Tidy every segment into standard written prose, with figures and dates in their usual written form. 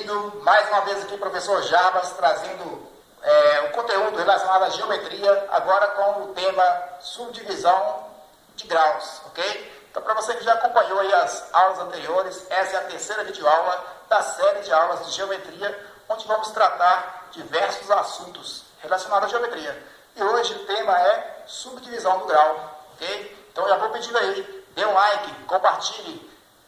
bem-vindo mais uma vez aqui, professor Jarbas, trazendo o conteúdo relacionado à geometria, agora com o tema subdivisão de graus, ok? Então, para você que já acompanhou aí as aulas anteriores, essa é a terceira videoaula da série de aulas de geometria, onde vamos tratar diversos assuntos relacionados à geometria. E hoje o tema é subdivisão do grau, ok? Então, já vou pedir aí, dê um like, compartilhe,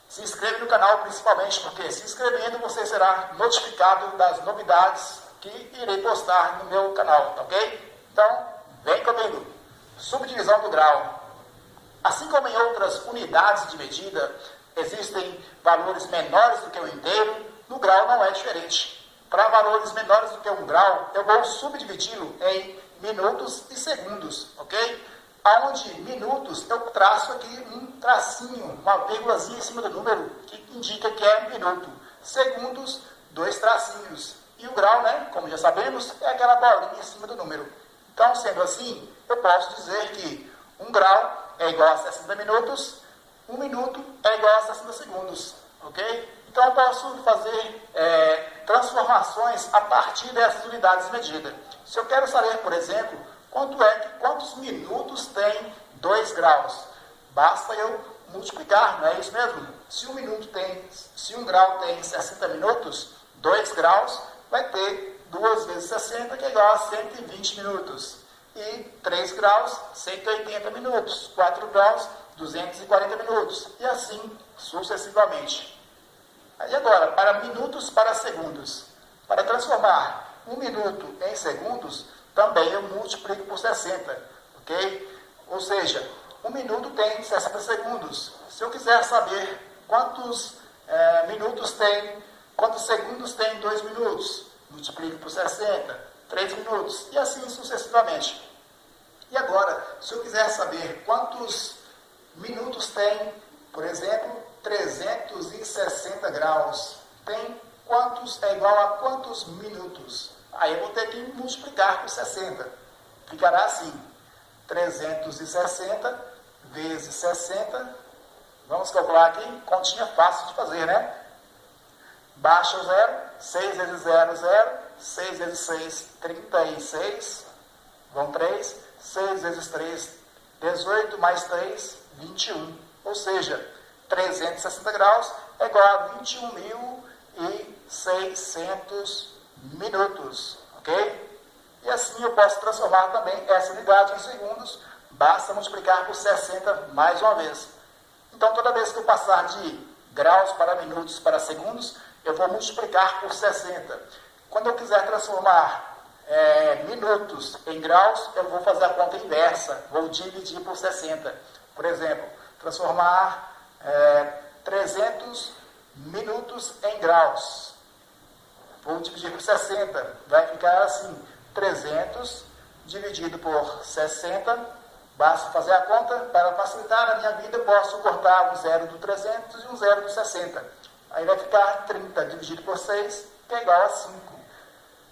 se inscreva no canal principalmente, porque se inscrevendo você será notificado das novidades que irei postar no meu canal, ok? Então, vem comigo. Subdivisão do grau. Assim como em outras unidades de medida, existem valores menores do que o inteiro, no grau não é diferente. Para valores menores do que um grau, eu vou subdividi-lo em minutos e segundos, ok? Aonde minutos, eu traço aqui um tracinho, uma vírgulazinha em cima do número, que indica que é minuto. Segundos, dois tracinhos. E o grau, né, como já sabemos, é aquela bolinha em cima do número. Então, sendo assim, eu posso dizer que um grau é igual a 60 minutos, um minuto é igual a 60 segundos, ok? Então, eu posso fazer transformações a partir dessas unidades de medida. Se eu quero saber, por exemplo, quantos minutos tem 2 graus? Basta eu multiplicar, não é isso mesmo? Se um grau tem 60 minutos, 2 graus vai ter 2 vezes 60, que é igual a 120 minutos. E 3 graus, 180 minutos. 4 graus, 240 minutos. E assim sucessivamente. Aí agora, para minutos para segundos. Para transformar 1 minuto em segundos, também eu multiplico por 60, ok? Ou seja, 1 minuto tem 60 segundos. Se eu quiser saber quantos segundos tem 2 minutos, multiplico por 60, 3 minutos, e assim sucessivamente. E agora, se eu quiser saber quantos minutos tem, por exemplo, 360 graus, é igual a quantos minutos? Aí eu vou ter que multiplicar por 60. Ficará assim, 360 vezes 60. Vamos calcular aqui, continha fácil de fazer, né? Baixa o zero, 6 vezes 0, 0. 6 vezes 6, 36. Vão 3. 6 vezes 3, 18. Mais 3, 21. Ou seja, 360 graus é igual a 21.600 minutos, ok? E assim eu posso transformar também essa unidade em segundos, basta multiplicar por 60 mais uma vez. Então, toda vez que eu passar de graus para minutos para segundos, eu vou multiplicar por 60. Quando eu quiser transformar minutos em graus, eu vou fazer a conta inversa, vou dividir por 60. Por exemplo, transformar 300 minutos em graus. Vou dividir por 60, vai ficar assim, 300 dividido por 60, basta fazer a conta, para facilitar a minha vida, eu posso cortar um zero do 300 e um zero do 60. Aí vai ficar 30 dividido por 6, que é igual a 5.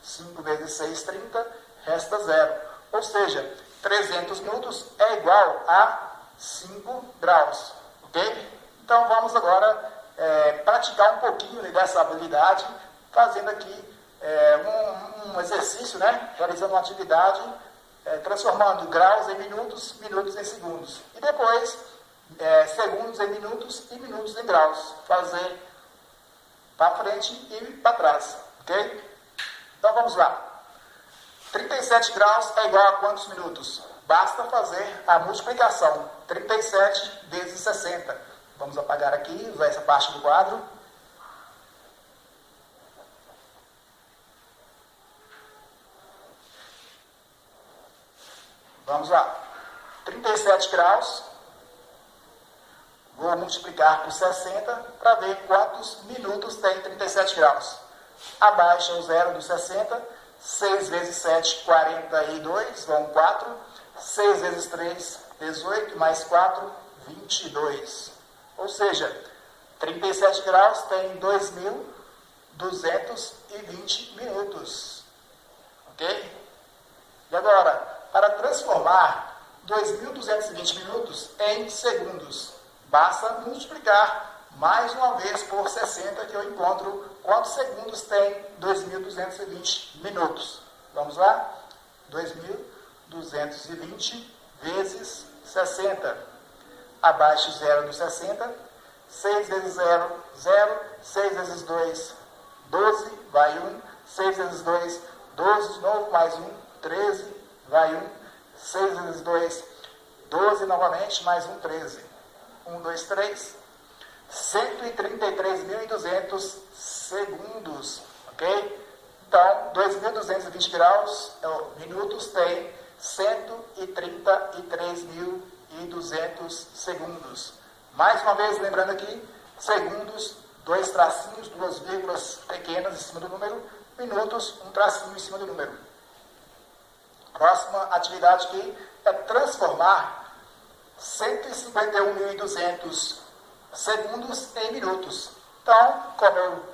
5 vezes 6, 30, resta 0. Ou seja, 300 minutos é igual a 5 graus, ok? Então vamos agora praticar um pouquinho dessa habilidade, fazendo aqui um exercício, né? Realizando uma atividade, transformando graus em minutos, minutos em segundos. E depois, segundos em minutos e minutos em graus. Fazer para frente e para trás, ok? Então vamos lá. 37 graus é igual a quantos minutos? Basta fazer a multiplicação. 37 vezes 60. Vamos apagar aqui, usar essa parte do quadro. Vamos lá. 37 graus. Vou multiplicar por 60 para ver quantos minutos tem 37 graus. Abaixa o zero do 60. 6 vezes 7, 42. Vão 4. 6 vezes 3, 18. Mais 4, 22. Ou seja, 37 graus tem 2.220 minutos. Ok? E agora, para transformar 2.220 minutos em segundos, basta multiplicar mais uma vez por 60, que eu encontro quantos segundos tem 2.220 minutos. Vamos lá? 2.220 vezes 60. Abaixo 0 do 60. 6 vezes 0, 0. 6 vezes 2, 12, vai 1. 6 vezes 2, 12 de novo, mais 1, 13, vai 1. 6 vezes 2, 12 novamente, mais 1, 13. 1, 2, 3. 133.200 segundos, ok? Então, 2.220 graus, minutos, tem 133.200 segundos. Mais uma vez, lembrando aqui, segundos, 2 tracinhos, 2 vírgulas pequenas em cima do número, minutos, 1 tracinho em cima do número. Próxima atividade aqui é transformar 151.200 segundos em minutos. Então, como eu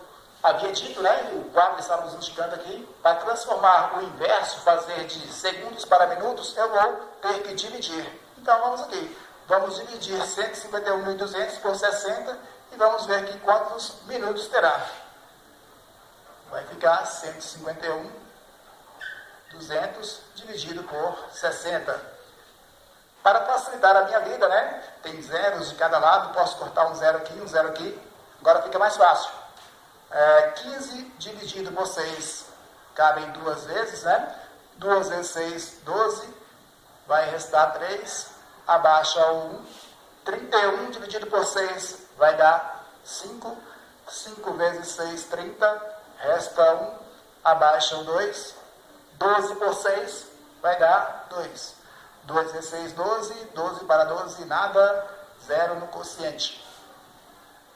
havia dito, né, e o quadro está nos indicando aqui, para transformar o inverso, fazer de segundos para minutos, eu vou ter que dividir. Então, vamos aqui. Vamos dividir 151.200 por 60 e vamos ver aqui quantos minutos terá. Vai ficar 151.200 dividido por 60. Para facilitar a minha vida, né? Tem zeros de cada lado, posso cortar um zero aqui, um zero aqui. Agora fica mais fácil. 15 dividido por 6 cabem 2 vezes, né? 2 vezes 6, 12. Vai restar 3. Abaixa o 1. 31 dividido por 6 vai dar 5. 5 vezes 6, 30. Resta 1. Abaixa o 2. 12 por 6 vai dar 2. 2 vezes 6, 12, 12 para 12, nada, 0 no quociente.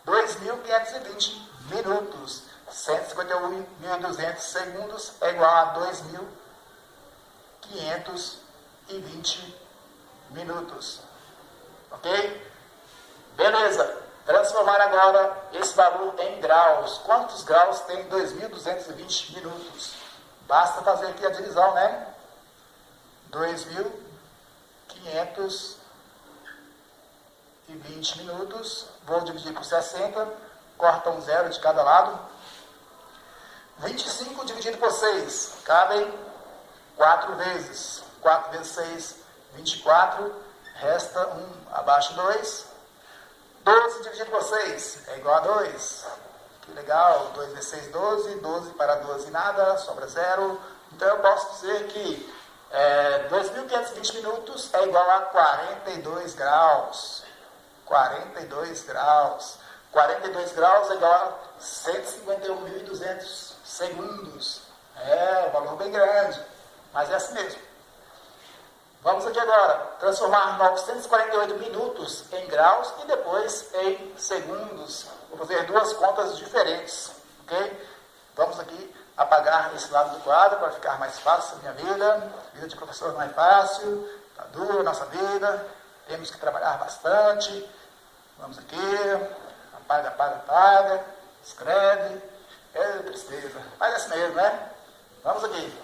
2.520 minutos, 151.200 segundos é igual a 2.520 minutos. Ok? Beleza. Transformar agora esse valor em graus. Quantos graus tem 2.220 minutos? Basta fazer aqui a divisão, né? 2.520 minutos, vou dividir por 60, corta um zero de cada lado. 25 dividido por 6, cabem 4 vezes. 4 vezes 6, 24, resta 1, abaixo 2. 12 dividido por 6 é igual a 2. Que legal, 2 vezes 6, 12, 12 para 12, nada, sobra 0. Então eu posso dizer que 2.520 minutos é igual a 42 graus. 42 graus. 42 graus é igual a 151.200 segundos. Um valor bem grande, mas é assim mesmo. Vamos aqui agora transformar 948 minutos em graus e depois em segundos. Vou fazer duas contas diferentes, ok? Vamos aqui apagar esse lado do quadro para ficar mais fácil a minha vida. A vida de professor não é fácil, está dura a nossa vida, temos que trabalhar bastante. Vamos aqui, apaga, apaga, apaga, escreve, tristeza, mas é assim mesmo, né? Vamos aqui,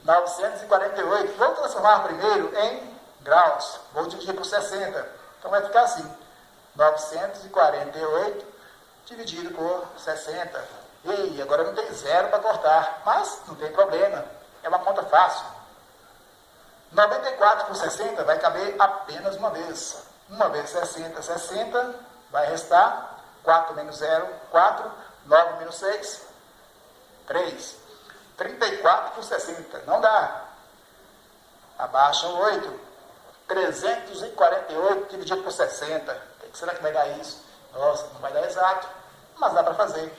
948, vou transformar primeiro em graus, vou dividir por 60, então vai ficar assim, 948 dividido por 60. E agora não tem zero para cortar, mas não tem problema, é uma conta fácil. 94 por 60 vai caber apenas uma vez. Uma vez 60, 60, vai restar 4 menos 0, 4, 9 menos 6, 3. 34 por 60, não dá. Abaixa o 8. 348 dividido por 60. O que será que vai dar isso? Nossa, não vai dar exato, mas dá para fazer.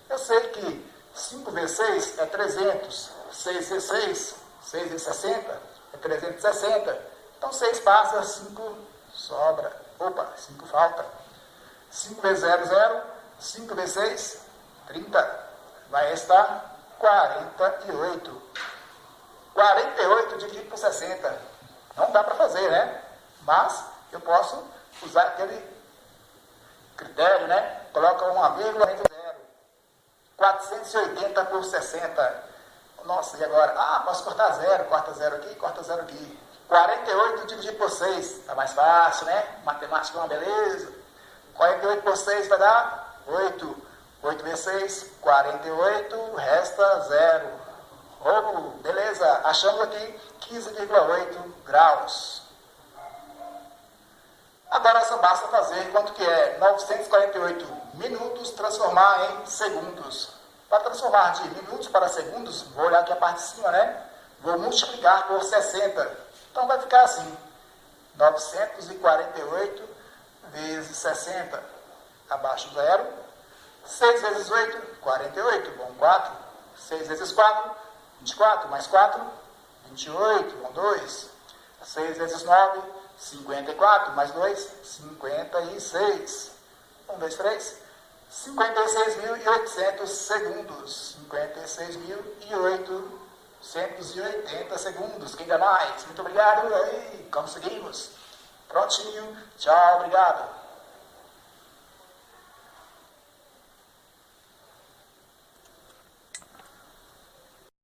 Eu sei que 5 vezes 6 é 300, 6 vezes 6, 6 vezes 60, é 360. Então 6 passa, 5 sobra. Opa, 5 falta. 5 vezes 0, 0. 5 vezes 6, 30. Vai restar 48. 48 dividido por 60. Não dá para fazer, né? Mas eu posso usar aquele critério, né? Coloca uma vírgula entre 0. 480 por 60. Nossa, e agora? Posso cortar 0. Corta 0 aqui, corta 0 aqui. 48 dividido por 6. Tá mais fácil, né? Matemática é uma beleza. 48 por 6 vai dar 8. 8 vezes 6, 48, resta 0. Oh, beleza, achamos aqui 15,8 graus. Agora só basta fazer quanto que é 948 minutos, transformar em segundos. Para transformar de minutos para segundos, vou olhar aqui a parte de cima, né? Vou multiplicar por 60. Então vai ficar assim, 948 vezes 60, abaixo 0. 6 vezes 8, 48, bom 4. 6 vezes 4, 24, mais 4, 28, bom 2. 6 vezes 9, 54, mais 2, 56. 1, 2, 3. 56.800 segundos. 56.880 segundos. Quem dá mais? Muito obrigado. Aí, conseguimos. Prontinho. Tchau, obrigado.